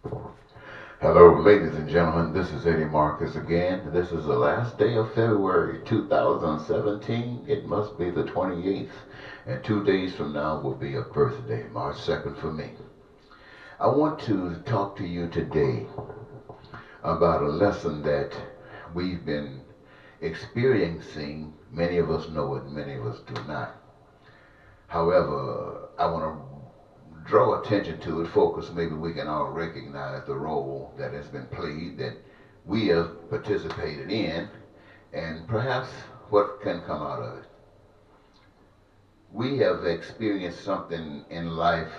Hello, ladies and gentlemen. This is Eddie Marcus again. This is the last day of February 2017. It must be the 28th, and 2 days from now will be a birthday, March 2nd for me. I want to talk to you today about a lesson that we've been experiencing. Many of us know it, many of us do not. However, I want to draw attention to it, focus, maybe we can all recognize the role that has been played, that we have participated in, and perhaps what can come out of it. We have experienced something in life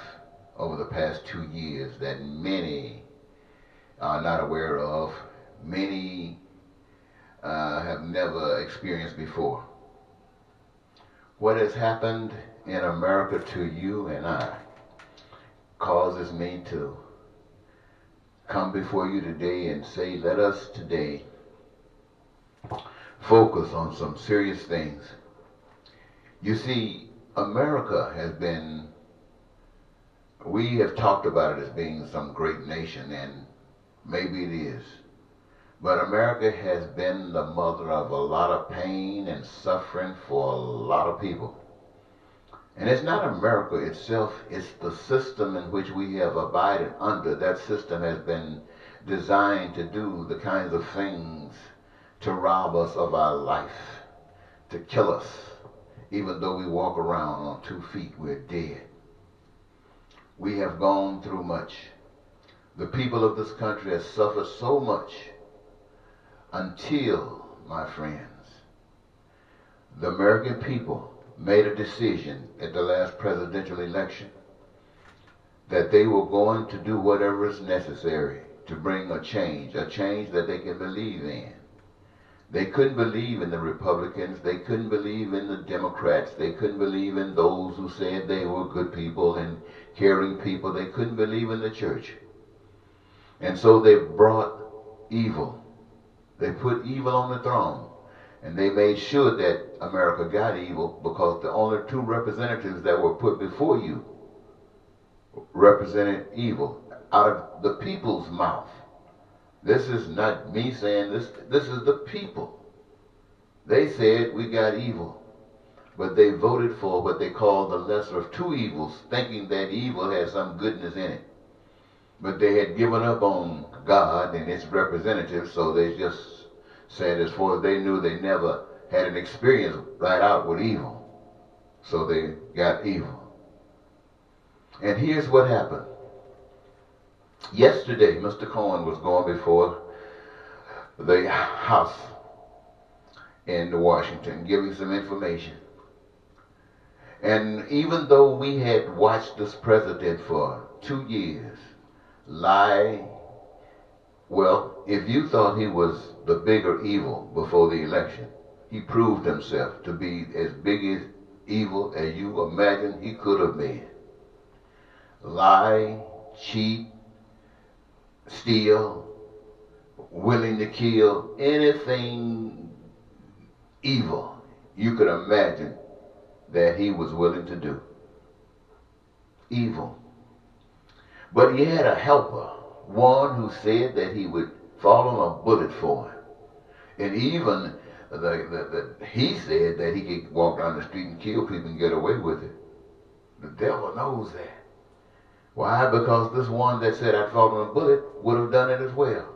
over the past 2 years that many are not aware of, many have never experienced before. What has happened in America to you and I causes me to come before you today and say, let us today focus on some serious things. You see, America has been, we have talked about it as being some great nation, and maybe it is. But America has been the mother of a lot of pain and suffering for a lot of people. And it's not America itself, it's the system in which we have abided under. That system has been designed to do the kinds of things to rob us of our life, to kill us. Even though we walk around on 2 feet, we're dead. We have gone through much. The people of this country have suffered so much until, my friends, the American people made a decision at the last presidential election that they were going to do whatever is necessary to bring a change that they can believe in. They couldn't believe in the Republicans, they couldn't believe in the Democrats, they couldn't believe in those who said they were good people and caring people, they couldn't believe in the church. And so they brought evil. They put evil on the throne. And they made sure that America got evil because the only two representatives that were put before you represented evil out of the people's mouth. This is not me saying this. This is the people. They said we got evil. But they voted for what they call the lesser of two evils, thinking that evil had some goodness in it. But they had given up on God and its representatives, so they just said as far as they knew, they never had an experience right out with evil. So they got evil. And here's what happened. Yesterday, Mr. Cohen was going before the House in Washington, giving some information. And even though we had watched this president for 2 years lie, well, if you thought he was the bigger evil before the election, he proved himself to be as big as evil as you imagine he could have been. Lie, cheat, steal, willing to kill, anything evil you could imagine that he was willing to do. Evil. But he had a helper, one who said that he would fall on a bullet for him. And even he said that he could walk down the street and kill people and get away with it. The devil knows that. Why? Because this one that said I'd fall on a bullet would have done it as well.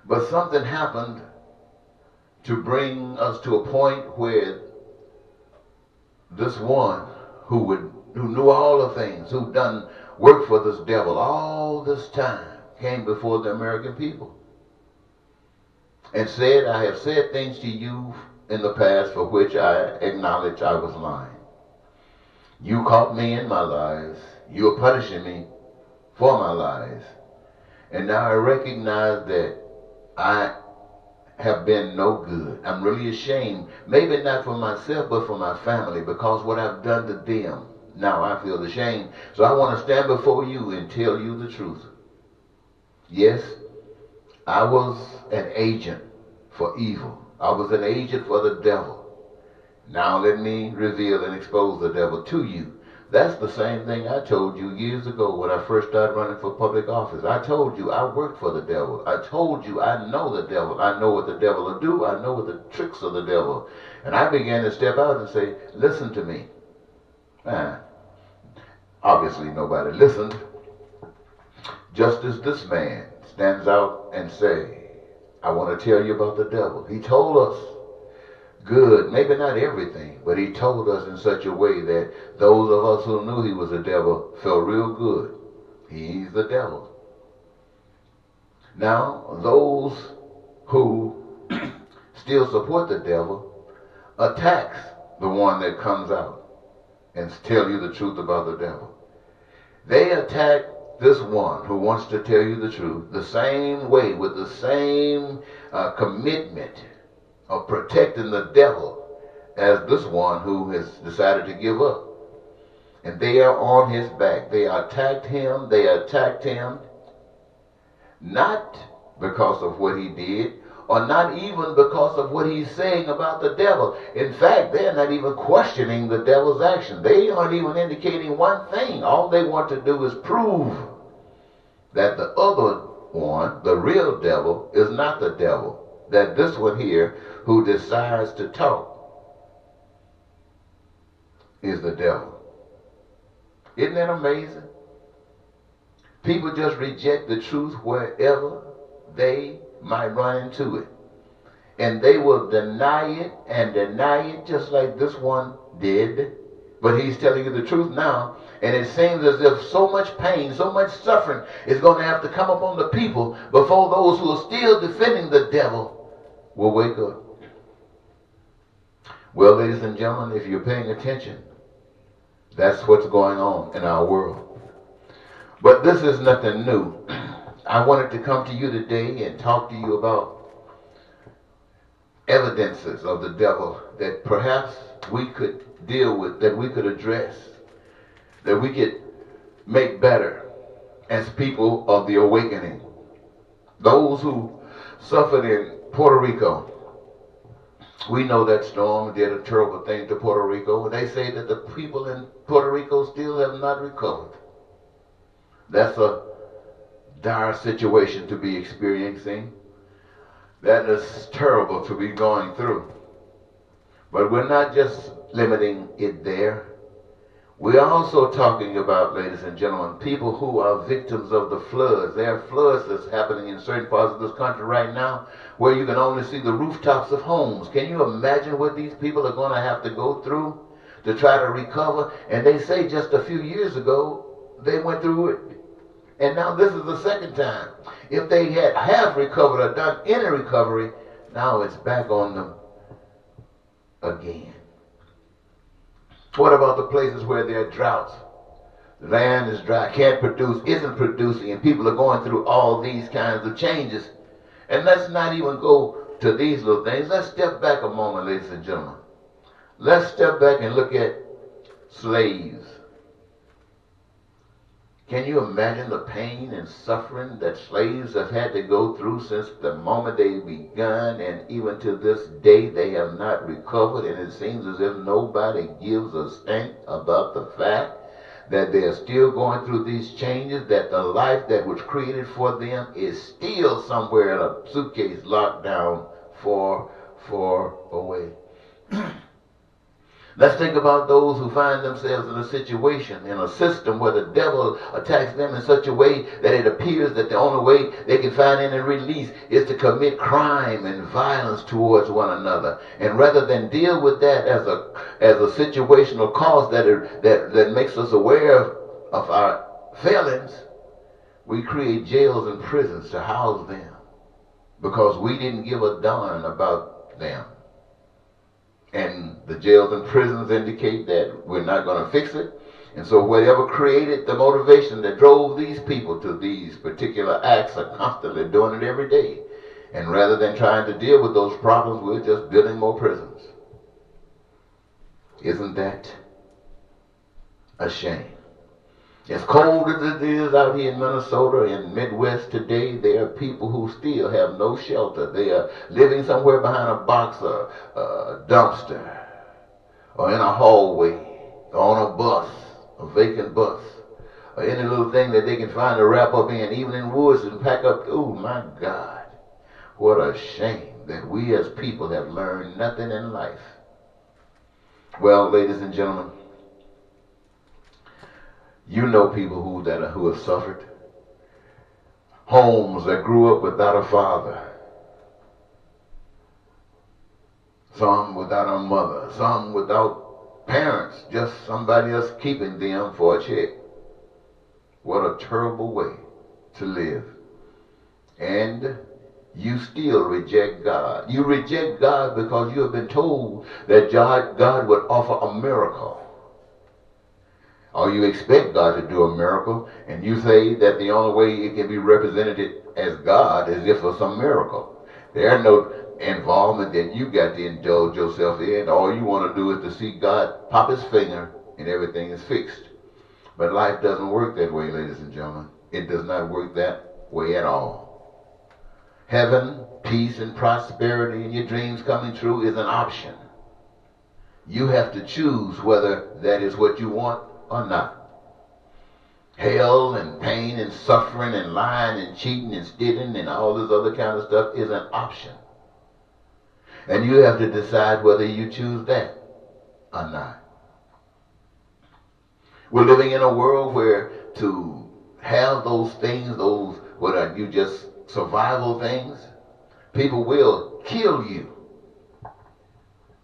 But something happened to bring us to a point where this one who knew all the things, who done work for this devil all this time, came before the American people and said, I have said things to you in the past for which I acknowledge I was lying. You caught me in my lies. You are punishing me for my lies. And now I recognize that I have been no good. I'm really ashamed, maybe not for myself, but for my family, because what I've done to them, now I feel ashamed. So I want to stand before you and tell you the truth. Yes, I was an agent for evil. I was an agent for the devil. Now let me reveal and expose the devil to you That's the same thing I told you years ago when I first started running for public office. I told you I work for the devil. I told you I know the devil. I know what the devil will do. I know what the tricks of the devil. And I began to step out and say, listen to me. Obviously nobody listened. Just as this man stands out and say, I want to tell you about the devil. He told us good, maybe not everything, but he told us in such a way that those of us who knew he was a devil felt real good. He's the devil. Now, those who still support the devil attacks the one that comes out and tell you the truth about the devil. They attack this one who wants to tell you the truth the same way, with the same commitment of protecting the devil as this one who has decided to give up. And they are on his back. They attacked him. They attacked him not because of what he did, or not even because of what he's saying about the devil. In fact, they're not even questioning the devil's action. They aren't even indicating one thing. All they want to do is prove that the other one, the real devil, is not the devil. That this one here, who decides to talk, is the devil. Isn't that amazing? People just reject the truth wherever they might run into it. And they will deny it just like this one did. But he's telling you the truth now. And it seems as if so much pain, so much suffering is going to have to come upon the people before those who are still defending the devil will wake up. Well, ladies and gentlemen, if you're paying attention, that's what's going on in our world. But this is nothing new. I wanted to come to you today and talk to you about evidences of the devil that perhaps we could deal with, that we could address, that we could make better as people of the awakening. Those who suffered in Puerto Rico, we know that storm did a terrible thing to Puerto Rico, and they say that the people in Puerto Rico still have not recovered. That's a dire situation to be experiencing. That is terrible to be going through. But we're not just limiting it there. We're also talking about, ladies and gentlemen, people who are victims of the floods. There are floods that's happening in certain parts of this country right now where you can only see the rooftops of homes. Can you imagine what these people are going to have to go through to try to recover? And they say just a few years ago they went through it. And now this is the second time. If they had half recovered or done any recovery, now it's back on them again. What about the places where there are droughts? The land is dry, can't produce, isn't producing, and people are going through all these kinds of changes. And let's not even go to these little things. Let's step back a moment, ladies and gentlemen. Let's step back and look at slaves. Can you imagine the pain and suffering that slaves have had to go through since the moment they begun, and even to this day they have not recovered? And it seems as if nobody gives a stink about the fact that they're still going through these changes, that the life that was created for them is still somewhere in a suitcase locked down far, far away. Let's think about those who find themselves in a situation, in a system where the devil attacks them in such a way that it appears that the only way they can find any release is to commit crime and violence towards one another. And rather than deal with that as a situational cause that makes us aware of our failings, we create jails and prisons to house them because we didn't give a darn about them. And the jails and prisons indicate that we're not going to fix it. And so whatever created the motivation that drove these people to these particular acts are constantly doing it every day. And rather than trying to deal with those problems, we're just building more prisons. Isn't that a shame? As cold as it is out here in Minnesota and Midwest today, there are people who still have no shelter. They are living somewhere behind a box or a dumpster or in a hallway or on a bus a vacant bus, or any little thing that they can find to wrap up in, even in woods and pack up. Oh my God, what a shame that we as people have learned nothing in life. Well, ladies and gentlemen, you know people who have suffered. Homes that grew up without a father. Some without a mother. Some without parents. Just somebody else keeping them for a check. What a terrible way to live. And you still reject God. You reject God because you have been told that God would offer a miracle. Or you expect God to do a miracle, and you say that the only way it can be represented as God is if for some miracle. There's no involvement that you got to indulge yourself in. All you want to do is to see God pop his finger and everything is fixed. But life doesn't work that way, ladies and gentlemen. It does not work that way at all. Heaven, peace, and prosperity and your dreams coming true is an option. You have to choose whether that is what you want or not. Hell and pain and suffering and lying and cheating and stealing and all this other kind of stuff is an option. And you have to decide whether you choose that or not. We're living in a world where to have those things, those what are you just survival things, people will kill you.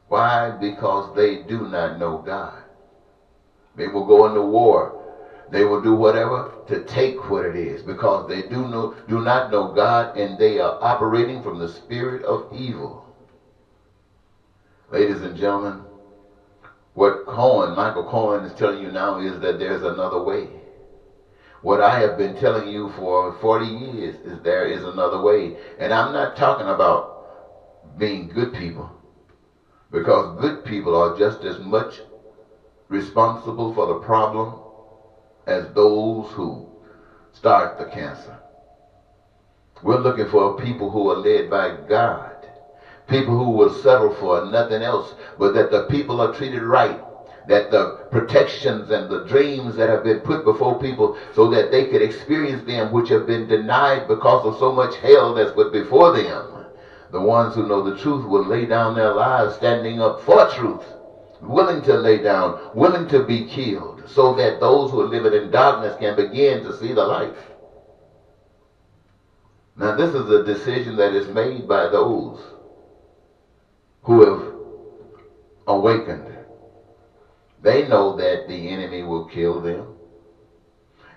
Why? Because they do not know God. They will go into war. They will do whatever to take what it is because they do not know God, and they are operating from the spirit of evil. Ladies and gentlemen, what Michael Cohen is telling you now is that there's another way. What I have been telling you for 40 years is there is another way. And I'm not talking about being good people, because good people are just as much responsible for the problem as those who start the cancer. We're looking for people who are led by God, people who will settle for nothing else, but that the people are treated right, that the protections and the dreams that have been put before people so that they could experience them, which have been denied because of so much hell that's put before them. The ones who know the truth will lay down their lives standing up for truth, willing to lay down, willing to be killed, so that those who are living in darkness can begin to see the light. Now, this is a decision that is made by those who have awakened. They know that the enemy will kill them,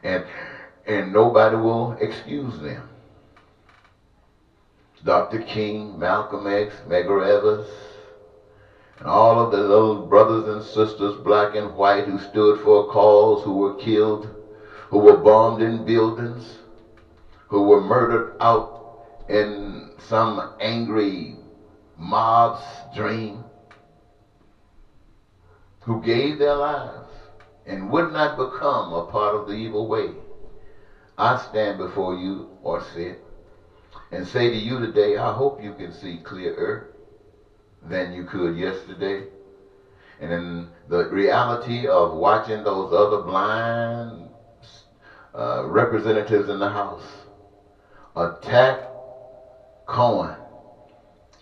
and nobody will excuse them. Dr. King, Malcolm X, Medgar Evers, and all of the little brothers and sisters, black and white, who stood for a cause, who were killed, who were bombed in buildings, who were murdered out in some angry mob's dream, who gave their lives and would not become a part of the evil way. I stand before you, or sit, and say to you today, I hope you can see clearer than you could yesterday. And in the reality of watching those other blind representatives in the House attack Cohen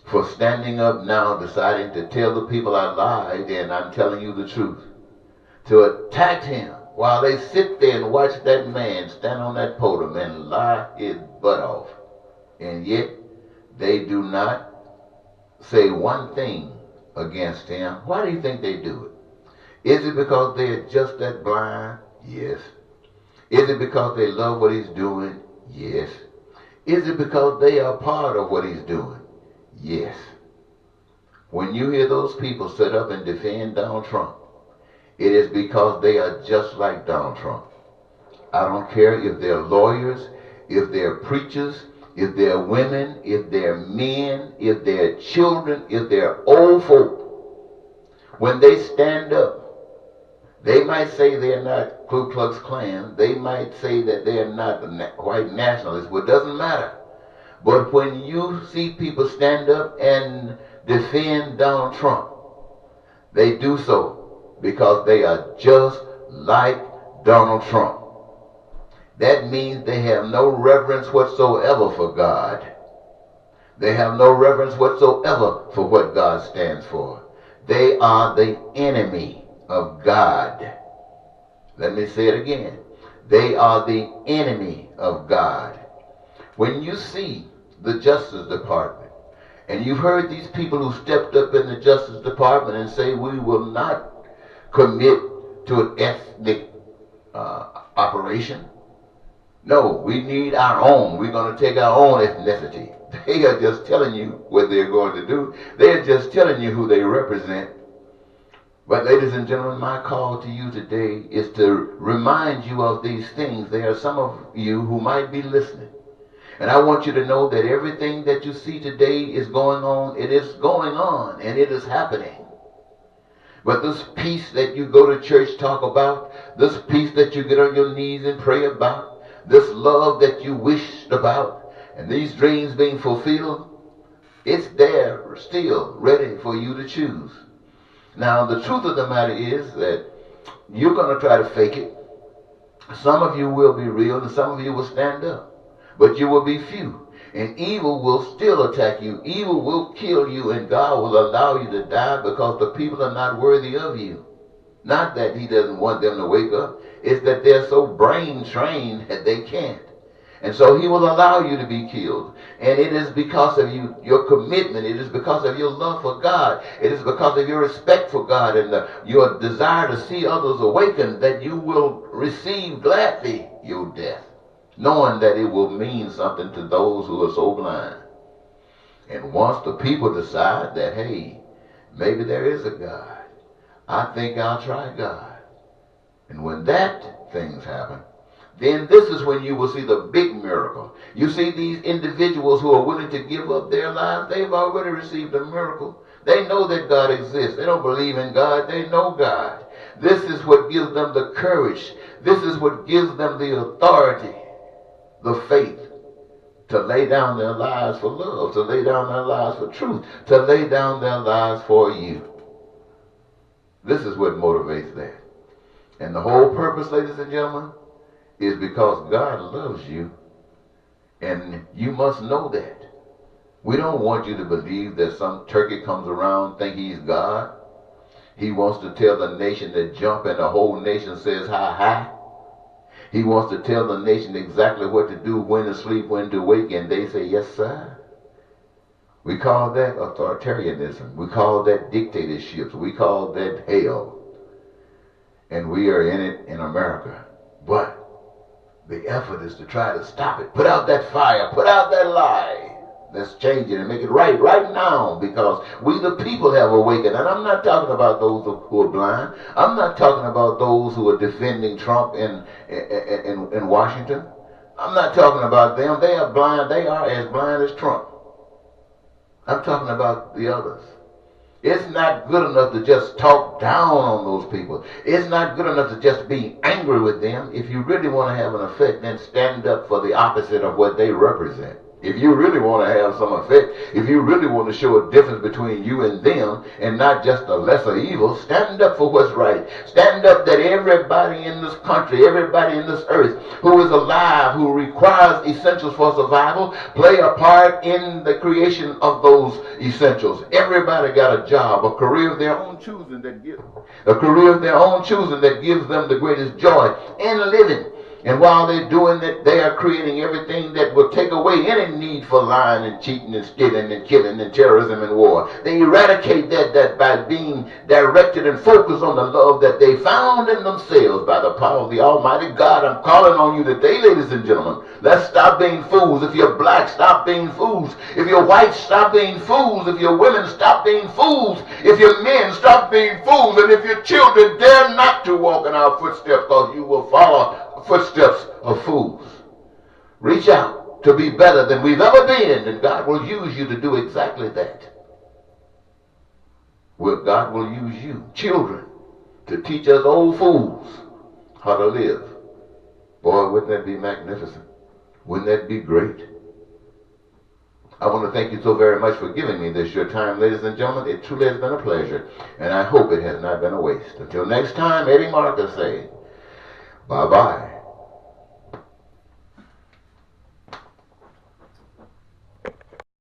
for standing up now, deciding to tell the people I lied and I'm telling you the truth, to attack him while they sit there and watch that man stand on that podium and lie his butt off. And yet they do not say one thing against him. Why do you think they do it? Is it because they're just that blind? Yes. Is it because they love what he's doing? Yes. Is it because they are part of what he's doing? Yes. When you hear those people sit up and defend Donald Trump, it is because they are just like Donald Trump. I don't care if they're lawyers, if they're preachers, if they're women, if they're men, if they're children, if they're old folk. When they stand up, they might say they're not Ku Klux Klan. They might say that they're not the white nationalists. Well, it doesn't matter. But when you see people stand up and defend Donald Trump, they do so because they are just like Donald Trump. That means they have no reverence whatsoever for God. They have no reverence whatsoever for what God stands for. They are the enemy of God. Let me say it again. They are the enemy of God. When you see the Justice Department, and you've heard these people who stepped up in the Justice Department and say we will not commit to an ethnic operation. No, we need our own. We're going to take our own ethnicity. They are just telling you what they're going to do. They're just telling you who they represent. But ladies and gentlemen, my call to you today is to remind you of these things. There are some of you who might be listening. And I want you to know that everything that you see today is going on. It is going on and it is happening. But this peace that you go to church talk about, this peace that you get on your knees and pray about, this love that you wished about, and these dreams being fulfilled, it's there still ready for you to choose. Now, the truth of the matter is that you're going to try to fake it. Some of you will be real and some of you will stand up. But you will be few. And evil will still attack you. Evil will kill you, and God will allow you to die because the people are not worthy of you. Not that he doesn't want them to wake up. It's that they're so brain trained that they can't. And so he will allow you to be killed. And it is because of you, your commitment. It is because of your love for God. It is because of your respect for God and your desire to see others awakened that you will receive gladly your death, knowing that it will mean something to those who are so blind. And once the people decide that, hey, maybe there is a God, I think I'll try God. And when that things happen, then this is when you will see the big miracle. You see these individuals who are willing to give up their lives, they've already received a miracle. They know that God exists. They don't believe in God. They know God. This is what gives them the courage. This is what gives them the authority, the faith to lay down their lives for love, to lay down their lives for truth, to lay down their lives for you. This is what motivates that. And the whole purpose, ladies and gentlemen, is because God loves you, and you must know that. We don't want you to believe that some turkey comes around think he's God. He wants to tell the nation to jump and the whole nation says hi hi. He wants to tell the nation exactly what to do, when to sleep, when to wake, and they say yes sir. We call that authoritarianism. We call that dictatorships. We call that hell. And we are in it in America. But the effort is to try to stop it. Put out that fire. Put out that lie. Let's change it and make it right now, because we the people have awakened. And I'm not talking about those who are blind. I'm not talking about those who are defending Trump in Washington. I'm not talking about them. They are blind. They are as blind as Trump. I'm talking about the others. It's not good enough to just talk down on those people. It's not good enough to just be angry with them. If you really want to have an effect, then stand up for the opposite of what they represent. If you really want to have some effect, if you really want to show a difference between you and them and not just a lesser evil, stand up for what's right. Stand up that everybody in this country, everybody in this earth who is alive, who requires essentials for survival, play a part in the creation of those essentials. Everybody got a job, a career of their own choosing that gives them the greatest joy in living. And while they're doing that, they are creating everything that will take away any need for lying and cheating and stealing and killing and terrorism and war. They eradicate that by being directed and focused on the love that they found in themselves by the power of the Almighty God. I'm calling on you today, ladies and gentlemen. Let's stop being fools. If you're black, stop being fools. If you're white, stop being fools. If you're women, stop being fools. If you're men, stop being fools. And if you're children, dare not to walk in our footsteps, because you will follow footsteps of fools. Reach out to be better than we've ever been, and God will use you to do exactly that. Well, God will use you, children, to teach us old fools how to live. Boy, wouldn't that be magnificent? Wouldn't that be great? I want to thank you so very much for giving me this your time, ladies and gentlemen. It truly has been a pleasure, and I hope it has not been a waste. Until next time, Eddie Marcus saying, Bye-bye.